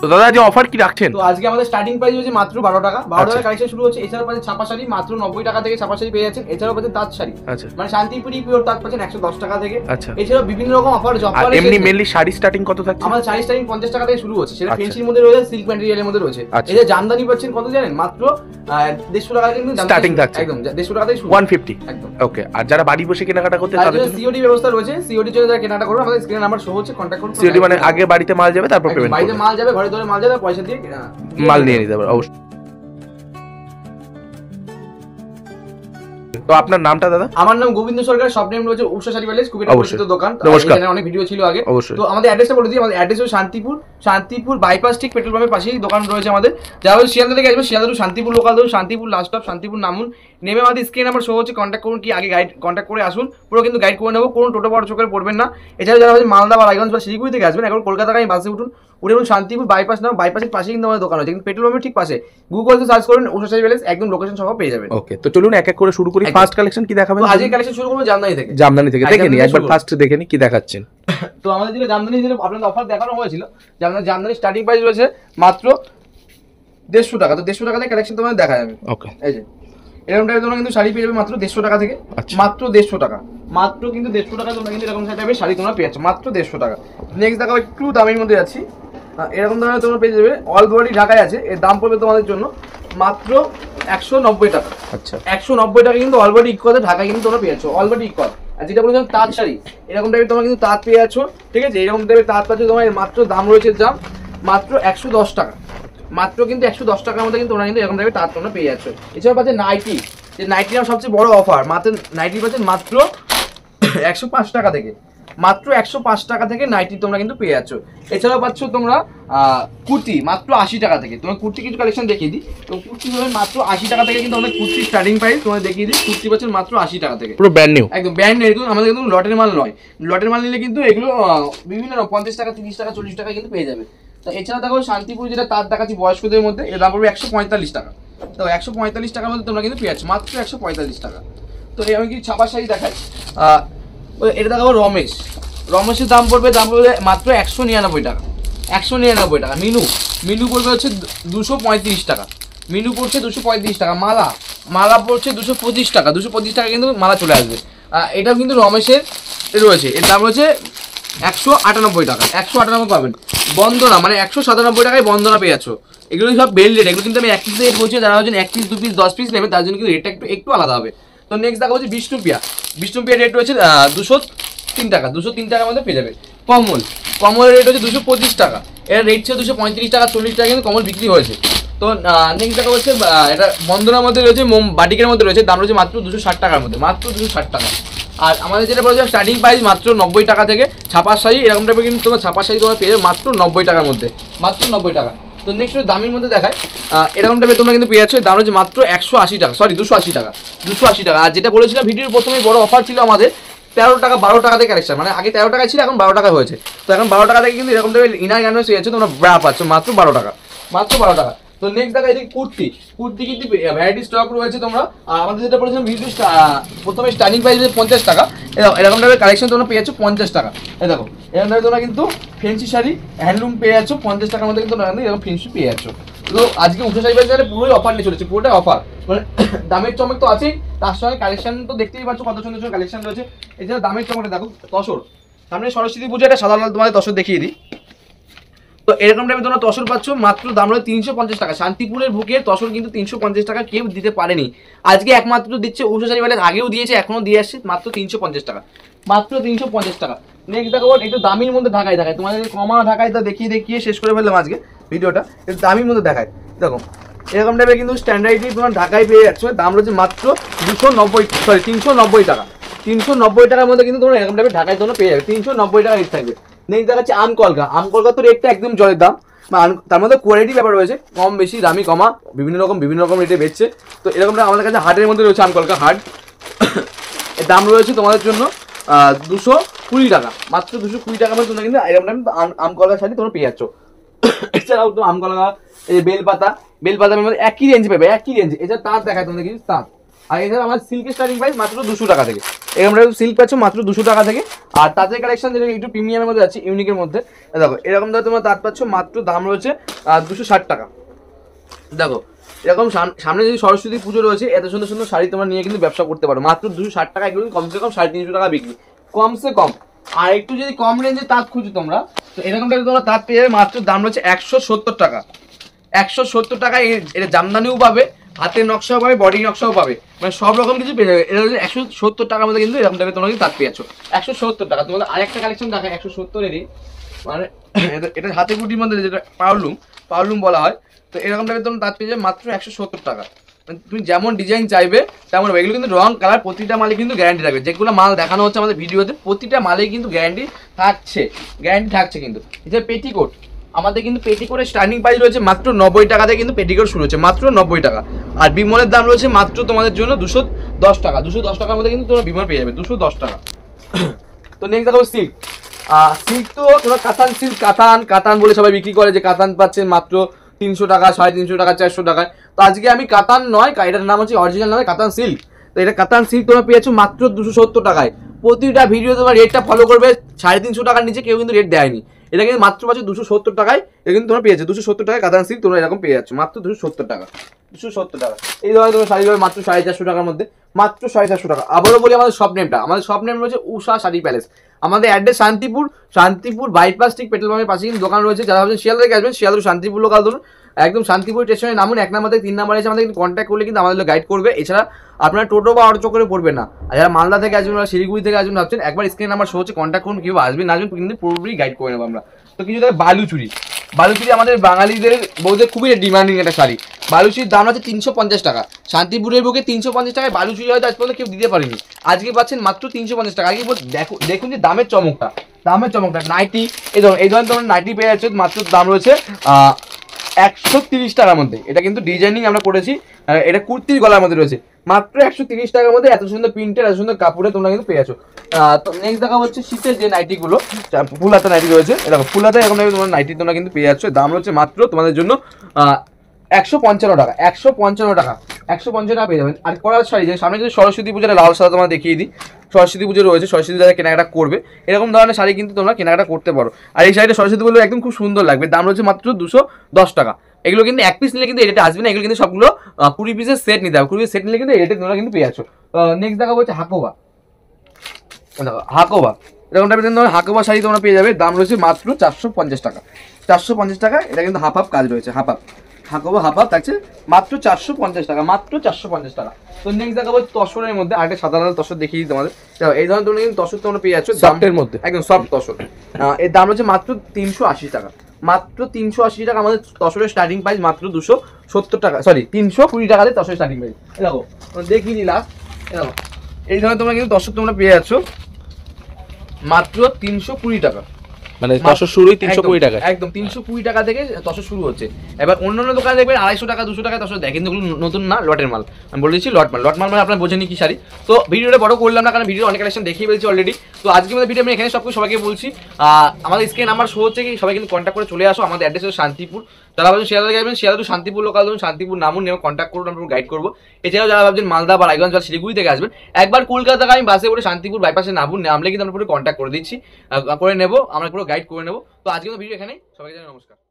তো দাদা যে অফার কি রাখছেন? তো আজকে আমাদের স্টার্টিং প্রাইস হচ্ছে মাত্র 12 টাকা। 12 টাকা কালেকশন শুরু হচ্ছে। এছাড়াও পাচ্ছেন ছাপা শাড়ি মাত্র 90 টাকা থেকে ছাপা শাড়ি পেয়ে যাচ্ছেন। এছাড়াও পাচ্ছেন তাঁত শাড়ি, মানে শান্তিপুরি পিওর তাঁত পাচ্ছেন 110 টাকা থেকে। এছাড়াও বিভিন্ন রকম অফার আর এমনি মেইনলি শাড়ি স্টার্টিং কত থাকছে? আমাদের শাড়ি স্টার্টিং 50 টাকা থেকে শুরু হচ্ছে। সেটা ফেন্সির মধ্যে রয়েছে, সিল্ক ম্যাটেরিয়ালের মধ্যে রয়েছে। এই যে জামদানি পাচ্ছেন কত জানেন? মাত্র 150 টাকা কিন্তু স্টার্টিং থাকছে। একদম 150 টাকা থেকে শুরু, 150 একদম। ওকে, আর যারা বাড়ি বসে কেনাকাটা করতে তাদের জন্য সিওডি ব্যবস্থা রয়েছে। সিওডি জন্য যারা কেনাকাটা করবে আমাদের স্ক্রিনে নাম্বার শো হচ্ছে, কন্টাক্ট করুন। সিওডি মানে আগে বাড়িতে মাল যাবে, তারপর পেমেন্ট করবে। বাড়িতে মাল যাবে, ঘরে ধরে মাল যাবে, পয়সা দিয়ে মাল নিয়ে নিতে পারবে অবশ্যই। তো আপনার নামটা দাদা? আমার নাম গোবিন্দ সরকার, সব নেম রয়েছে উষা শাড়ি প্যালেস, খুবই পরিচিত দোকান। এখানে অনেক ভিডিও ছিল আগে। তো আমাদের অ্যাড্রেসটা বলে দিই। আমাদের অ্যাড্রেস হচ্ছে শান্তিপুর বাইপাস, ঠিক পেট্রোল পাম্পের পাশেই দোকান রয়েছে আমাদের। যারা শিয়ালদা থেকে আসবে, শিয়ালদা টু শান্তিপুর লোকাল ধরুন, শান্তিপুর লাস্ট স্টপ শান্তিপুর নামুন, নেমে আমাদের স্ক্রিন নাম্বার শো হচ্ছে, কন্ট্যাক্ট করুন। কি আগে গাইড কন্ট্যাক্ট করে আসুন, পুরো কিন্তু গাইড করে নেবো, কোনো টোটো বড় চোখে পড়বেন না। এছাড়া যারা মালদা বা রায়গঞ্জ বা শিলিগুড়ি থেকে আসবেন, এখন কলকাতা থেকে বাসে উঠুন, উঠে শান্তিপুর বাইপাস নাম, বাইপাসের পাশে কিন্তু আমাদের দোকান আছে, কিন্তু পেট্রোল পাম্পের ঠিক পাশে। গুগলে সার্চ করুন উষা শাড়ি প্যালেস, একদম লোকেশন সহ পেয়ে যাবেন। ওকে, তো চলুন এক এক করে শুরু করি। ফার্স্ট কালেকশন কি দেখাবেন? তো আজকে কালেকশন শুরু করব জামদানি থেকে। জামদানি থেকে দেখে নি একবার, ফার্স্ট দেখে নি কি দেখাচ্ছেন। তো আমাদের যেটা জামদানি যেটা আপনাদের অফার দেখানো হয়েছিল, জামদানি স্টার্টিং প্রাইস রয়েছে মাত্র 150 টাকা। তো 150 টাকা থেকে কালেকশন তোমাদের দেখা যাবে। ওকে, এই যে এরকম টাইপের তোমরা কিন্তু শাড়ি পেয়ে যাবে মাত্র 150 টাকা থেকে। মাত্র 150 টাকা, মাত্র কিন্তু 150 টাকা তোমরা কিন্তু এরকম টাইপের শাড়ি তোমরা পেয়ে যাচ্ছ মাত্র 150 টাকা। নেক্সট দেখাবো একটু দামের মধ্যে যাচ্ছি। এরকম ধরনের তোমরা পেয়ে যাবে, অল বডি ঢাকায় আছে। এর দাম পড়বে তোমাদের জন্য মাত্র 190 টাকা। আচ্ছা, 190 টাকা কিন্তু অল বডি ইকুয়াল ঢাকায় কিন্তু তোমরা পেয়ে যাচ্ছ, অল বডি ইকুয়াল। আর যেটা বলেছিলাম তাঁত শাড়ি, এরকম টাইপের তোমরা কিন্তু তাঁত পেয়ে যাচ্ছ, ঠিক আছে? এরকম টাইপের তাঁত পাচ্ছ তোমার, মাত্র দাম রয়েছে দাম মাত্র 110 টাকা। মাত্র কিন্তু 110 টাকার মধ্যে কিন্তু তোমরা কিন্তু এরকম টাইপের তাঁত তোমরা পেয়ে যাচ্ছ। এছাড়া পাচ্ছে নাইটি, যে নাইটির সবচেয়ে বড় অফার, মাত্র নাইটি পাচ্ছেন মাত্র 105 টাকা থেকে। মাত্র 105 টাকা থেকে নাইটি তোমরা কিন্তু পেয়ে যাচ্ছ। এছাড়াও পাচ্ছ তোমরা কুর্তি মাত্র 80 টাকা থেকে। তোমার কুর্তি কিছু কালেকশন দেখিয়ে দিই। তো কুর্তি তোমাদের মাত্র 80 টাকা থেকে কিন্তু আমাদের কুর্তি স্টার্টিং প্রাইস তোমাদের দেখিয়ে দিই। কুর্তি পাচ্ছেন মাত্র 80 টাকা থেকে, পুরো ব্র্যান্ড নিউ, একদম ব্র্যান্ড নিউ। এগুলো আমাদের কিন্তু লটের মাল নয়। লটের মাল নিলে কিন্তু এগুলো বিভিন্ন 50 টাকা, 30 টাকা, 40 টাকা কিন্তু পেয়ে যাবে। তো এছাড়া দেখো শান্তিপুর যেটা তার দেখাচ্ছি বয়স্কদের মধ্যে, এর দাম পড়বে 145 টাকা। তো 145 টাকার মধ্যে তোমরা কিন্তু পেয়ে যাচ্ছ মাত্র 145 টাকা। তো আমি কি ছাপা শাড়ি দেখাই, এটা দেখাবো রমেশের দাম পড়বে মাত্র 199 টাকা। 199 টাকা। মিনু পড়বে হচ্ছে 235 টাকা। মিনু পড়ছে 235 টাকা। মালা পড়ছে 225 টাকা। 225 টাকা কিন্তু মালা চলে আসবে। এটাও কিন্তু রমেশের রয়েছে, এর দাম রয়েছে 198 টাকা। 198 পাবেন। বন্দনা মানে 197 টাকায় বন্দনা পেয়ে যাচ্ছ। এগুলো সব বেল রেট, এগুলো কিন্তু আমি 1 পিস রেট বলছি, যারা হচ্ছেন 1 পিস 2 পিস 10 পিস নেবে তার জন্য কিন্তু রেটটা একটু আলাদা হবে। তো নেক্সট দেখা হচ্ছে বিষ্ণুপ্রিয়া রেট রয়েছে 203 টাকা। 203 টাকার মধ্যে পেয়ে যাবে। কমলের রেট হচ্ছে 225 টাকা। এর রেট ছিল 235 টাকা, 40 টাকা কিন্তু কমল বিক্রি হয়েছে। তো নেক্সট দেখা হচ্ছে এটা বন্দনার মধ্যে রয়েছে, বাটিকের মধ্যে রয়েছে, দাম রয়েছে মাত্র 260 টাকার মধ্যে, মাত্র 260 টাকা। আর আমাদের যেটা বলছে স্টার্টিং প্রাইস মাত্র 90 টাকা থেকে। ছাপার শাড়ি এরকম টাইপের কিন্তু তোমার ছাপার শাড়ি তোমরা পেয়ে যাবে মাত্র 90 টাকার মধ্যে, মাত্র 90 টাকা। তো নেক্সট দামের মধ্যে দেখায়, এরকম টাইপের তোমরা কিন্তু পেয়ে যাচ্ছ, দাম হচ্ছে মাত্র 180 টাকা, সরি 280 টাকা। 280 টাকা। আর যেটা বলেছিলাম ভিডিওর প্রথমে বড় অফার ছিল আমাদের 13 টাকা 12 টাকা থেকে কালেকশন, মানে আগে 13 টাকা ছিল, এখন 12 টাকা হয়েছে। তো এখন 12 টাকা থেকে কিন্তু এরকম টাইপের ইনার গার্মেন্টস পেয়ে যাচ্ছ তোমরা, ব্রা পাচ্ছ মাত্র 12 টাকা, মাত্র 12 টাকা। তো নেক্সট দেখা এদিকে কুর্তি কিন্তু ভ্যারাইটি স্টক রয়েছে তোমরা। আমাদের যেটা বলেছিলাম ভিডিও প্রথমে স্টার্টিং প্রাইস 50 টাকা, এরকম টাইপের কালেকশন তোমরা পেয়ে যাচ্ছ 50 টাকা। এই দেখো এরকম টাইপের তোমরা কিন্তু ফেন্সি শাড়ি হ্যান্ডলুম পেয়ে যাচ্ছ 50 টাকার মধ্যে কিন্তু এরকম ফেন্সি পেয়ে যাচ্ছ। তো আজকে উঠে শাড়ি বাজারে পুরোই অফার নিয়ে চলেছে, পুরোটাই অফার, মানে দামের চমক তো আছেই, তার সঙ্গে কালেকশন তো দেখতেই পাচ্ছ কত সুন্দর সুন্দর কালেকশন রয়েছে। এছাড়া দামের চমকটা দেখো, তসর সামনে সরস্বতী পুজো, একটা সাদা লাল তোমাদের তসর দেখিয়ে দিই। তো এরকম টাইপের তোমরা তসর পাচ্ছ মাত্র, দাম হলো 350 টাকা। শান্তিপুরের বুকের তসর কিন্তু 350 টাকা কেউ দিতে পারেনি, আজকে একমাত্র দিচ্ছে উষা শাড়ি বাজার, আগেও দিয়েছে এখনো দিয়ে আসছে মাত্র 350 টাকা, মাত্র 350 টাকা। নেক্সট দেখো একটু দামির মধ্যে ঢাকায় তোমাদের কমা ঢাকায় তা দেখিয়ে শেষ করে ফেললাম আজকে ভিডিওটা। একটু দামির মধ্যে দেখায়, দেখো এরকম টাইপের কিন্তু স্ট্যান্ডার্ডই তোমার ঢাকায় পেয়ে যাচ্ছ, দাম রয়েছে মাত্র 390 টাকা। 390 টাকার মধ্যে কিন্তু তোমরা এরকম টাইপের ঢাকায় তোমরা পেয়ে যাবে, 390 টাকা রেট থাকবে। নেক্সট দেখাচ্ছে আমকলকা তো রেটটা একদম জলের দাম, তার মধ্যে কোয়ালিটি ব্যাপার রয়েছে, কম বেশি দামি কমা বিভিন্ন রকম রেটে বেচছে। তো এরকমটা আমাদের কাছে হাটের মধ্যে রয়েছে আমকলকা হাট, এর দাম রয়েছে তোমাদের জন্য 220 টাকা, মাত্র 220 টাকার মধ্যে তোমরা কিন্তু এরকম আমকলকা শাড়ি তোমরা পেয়ে যাচ্ছ। এছাড়াও আমকলকা, এই বেলপাতা মধ্যে একই রেঞ্জ পাবে, একই রেঞ্জ। এছাড়া তাঁত দেখায় তোমাদের কিছু তাঁত, আর এছাড়া আমার সিল্কের স্টার্টিং প্রাইস মাত্র 200 টাকা থেকে। এরকম সিল্ক পাচ্ছ মাত্র 200 টাকা থেকে। আর তাঁতের কালেকশন যেটা একটু প্রিমিয়ামের মধ্যে আছে, ইউনিকের মধ্যে, দেখো এরকম ধরো তোমরা তাঁত পাচ্ছ মাত্র দাম রয়েছে 260 টাকা। দেখো এরকম সামনে যদি সরস্বতী পুজো রয়েছে, এত সুন্দর সুন্দর শাড়ি তোমরা নিয়ে কিন্তু ব্যবসা করতে পারো মাত্র 260 টাকা। এগুলো কমসে কম 350 টাকা বিক্রি, কমসে কম। আর একটু যদি কম রেঞ্জে তাঁত খুঁজো তোমরা, তো এরকম টাইপের তোমরা তাঁত পেয়ে যাবে মাত্র দাম রয়েছে 170 টাকা। 170 টাকায় এটা জামদানিও পাবে, হাতের নকশাও পাবে, বডি নকশাও পাবে, মানে সব রকম কিছু পেয়ে যাবে। এটা হচ্ছে 170 টাকার মধ্যে কিন্তু এরকম টাইপের তোমরা কিন্তু তাঁত পেয়ে যাচ্ছ 170 টাকা। তোমাদের আরেকটা কালেকশন দেখা 170-এরই, মানে এটা হাতে কুটির মধ্যে যেটা পাওয়ারলুম বলা হয়। তো এরকম টাইপের তোমরা তাঁত পেয়ে যাবে মাত্র 170 টাকা। তুমি যেমন ডিজাইন চাইবে তেমন হবে। এগুলো কিন্তু রং কালার প্রতিটা মালে কিন্তু গ্যারান্টি থাকবে। যেগুলো মাল দেখানো হচ্ছে আমাদের ভিডিওতে প্রতিটা মালেই কিন্তু গ্যারান্টি থাকছে কিন্তু। এটা পেটিকোট, আমাদের কিন্তু পেটিকোটের স্টার্টিং প্রাইস রয়েছে মাত্র 90 টাকা থেকে কিন্তু পেটিকোট শুরু হচ্ছে মাত্র 90 টাকা। আর বিমলের দাম রয়েছে মাত্র তোমাদের জন্য 210 টাকা। 210 টাকার মধ্যে কিন্তু তোমরা বিমল পেয়ে যাবে 210 টাকা। তো নেক্সট দেখাবো সিল্ক। সিল্ক তো তোমরা কাতান সিল্ক, কাতান বলে সবাই বিক্রি করে, যে কাতান পাচ্ছেন মাত্র 300 টাকা, 350 টাকা, 400 টাকায়। তো আজকে আমি কাতান নয়, এটার নাম হচ্ছে অরিজিনাল নামে কাতান সিল্ক। তো এটা কাতান সিল্ক তোমরা পেয়েছো মাত্র 270 টাকায়। প্রতিটা ভিডিও তোমার রেটটা ফলো করবে, 350 টাকার নিচে কেউ কিন্তু রেট দেয়নি। এটা কিন্তু মাত্র পাচ্ছ 270 টাকায়। এটা কিন্তু তোমরা পেয়েছো 270 টাকায় কাতান সিল্ক তোমরা এরকম পেয়ে যাচ্ছ মাত্র 270 টাকা। 270 টাকা। এই ধরনের তোমরা শাড়ি পাবে মাত্র 450 টাকার মধ্যে, মাত্র 450 টাকা। আবারও বলি আমাদের শপ নেমটা, আমাদের শপ নেম রয়েছে উষা শাড়ি প্যালেস। আমাদের অ্যাড্রেস শান্তিপুর বাইপাস ঠিক পেট্রোল পাম্পের পাশে কিন্তু দোকান রয়েছে। যারা ভাবছেন শিয়ালদা থেকে আসবেন, শিয়ালদা শান্তিপুর লোকাল ধরুন, একদম শান্তিপুর স্টেশনে নামুন, 1 নম্বর থেকে 3 নম্বর এসে আমাদের কিন্তু কন্ট্যাক্ট করলে কিন্তু আমাদের গাইড করবে। এছাড়া আপনারা টোটো বা অটো করে পড়বেন না। আর যারা মালদা থেকে আসবেন বা শিলিগুড়ি থেকে আসবেন ভাবছেন, একবার স্ক্রিন নাম্বার শো হচ্ছে, কন্ট্যাক্ট করুন, কীভাবে আসবেন না আসবেন কিন্তু পুরোপুরি গাইড করে নেবো আমরা। তো কিছু দেখে বালুচুরি আমাদের বাঙালিদের বলতে খুবই ডিমান্ডিং একটা শাড়ি। বালুচুরির দাম আছে 350 টাকা। শান্তিপুরের বুকে 350 টাকায় বালুচুরি হয়তো আজ পর্যন্ত কেউ দিতে পারেনি, আজকে পাচ্ছেন মাত্র 350 টাকা। আজকে দেখুন যে দামের চমকটা নাইটি, এই ধরনের তোমরা নাইটি পেয়ে যাচ্ছে মাত্র দাম রয়েছে 130 টাকার মধ্যে। এটা কিন্তু ডিজাইনিং আমরা করেছি, এটা কুর্তির গলার মধ্যে রয়েছে মাত্র 130 টাকার মধ্যে। এত সুন্দর প্রিন্টের, এত সুন্দর কাপড়ে তোমরা কিন্তু পেয়ে যাচ্ছ। তো নেক্সট দেখা হচ্ছে শীতের যে নাইটিগুলো, ফুল হাতা নাইটি রয়েছে। এরকম ফুল হাতা এরকম তোমরা নাইটি তোমরা কিন্তু পেয়ে যাচ্ছ। দাম রয়েছে মাত্র তোমাদের জন্য 155 টাকা। 155 টাকা, 150 টাকা পেয়ে যাবেন। আর করার শাড়ি, যে সামনে যদি সরস্বতী পূজার লাল সাদা তোমরা দেখিয়ে দিই, সরস্বতী পুজো রয়েছে, সরস্বতী যারা কেনাকাটা করবে এরকম ধরনের শাড়ি কিন্তু তোমরা কেনাকাটা করতে পারো। আর এই শাড়িটা সরস্বতী পুজো একদম খুব সুন্দর লাগবে। দাম রয়েছে মাত্র 210 টাকা। এগুলো কিন্তু এক পিস নিলে কিন্তু এটা আসবে না, এগুলো কিন্তু সবগুলো 20 পিসের সেট নিতে হবে। 20 পিস সেট নিলে কিন্তু এটা তোমরা কিন্তু পেয়ে যাচ্ছ। নেক্সট দেখাবো হচ্ছে হাকোবা এরকম টাইপের ধরনের হাকোবা শাড়ি তোমরা পেয়ে যাবে। দাম রয়েছে মাত্র 450 টাকা। 450 টাকা। এটা কিন্তু হাফ কাজ রয়েছে, হাকোবা থাকছে মাত্র 450 টাকা, মাত্র 450 টাকা। তো নেক্সট দেখাবো তসরের মধ্যে আরেকটা সাদা লাল তসর দেখিয়ে দিই তোমাদের। এই ধরনের তোমরা কিন্তু তসর তোমরা পেয়ে যাচ্ছ সফটের মধ্যে, একদম সফট তসর। এর দাম হচ্ছে মাত্র 380 টাকা। মাত্র 380 টাকা আমাদের তসরের স্টার্টিং প্রাইস, মাত্র 270 টাকা, 320 টাকাতে তসরের স্টার্টিং প্রাইস। দেখো দেখিয়ে দিই লাস্ট। দেখো এই ধরনের তোমরা কিন্তু তসর তোমরা পেয়ে যাচ্ছ মাত্র 320 টাকা। মানে তসর শুরুই 320 টাকা, একদম 320 টাকা থেকে তসর শুরু হচ্ছে। এবার অন্যান্য দোকানে দেখবেন 250 টাকা 200 টাকা তসর দেয়, কিন্তু নতুন না, লটের মাল। আমি বলে দিচ্ছি লট মাল মানে আপনারা বোঝেনি কি শাড়ি। তো ভিডিওটা বড় করলাম না, কারণ ভিডিও অনেক কালেকশন দেখিয়ে বলছি অলরেডি। তো আজকে আমাদের ভিডিও আমি এখানে সবাইকে বলছি, আমাদের স্ক্রিন নাম্বার শো হচ্ছে, কি সবাই কিন্তু কন্ট্যাক্ট করে চলে আসো। আমাদের অ্যাড্রেস হচ্ছে শান্তিপুর। যারা ভাবছেন শিয়ালদা যাবেন, শিয়ালদা টু শান্তিপুর লোকাল ধরুন, শান্তিপুর নামুন, নেমে কন্ট্যাক্ট করুন, আমরা গাইড করবো। এছাড়াও যারা ভাবছেন মালদা বা রায়গঞ্জ বা শিলিগুড়ি থেকে আসবেন, একবার কলকাতা থেকে আমি বাসে করে শান্তিপুর বাইপাসে নামলে কিন্তু আমরা পুরো কন্ট্যাক্ট করে দিচ্ছি, করে নেবো, আমরা পুরো গাইড করে নেবো। তো আজকে ভিডিও এখানেই, সবাইকে জানাই নমস্কার।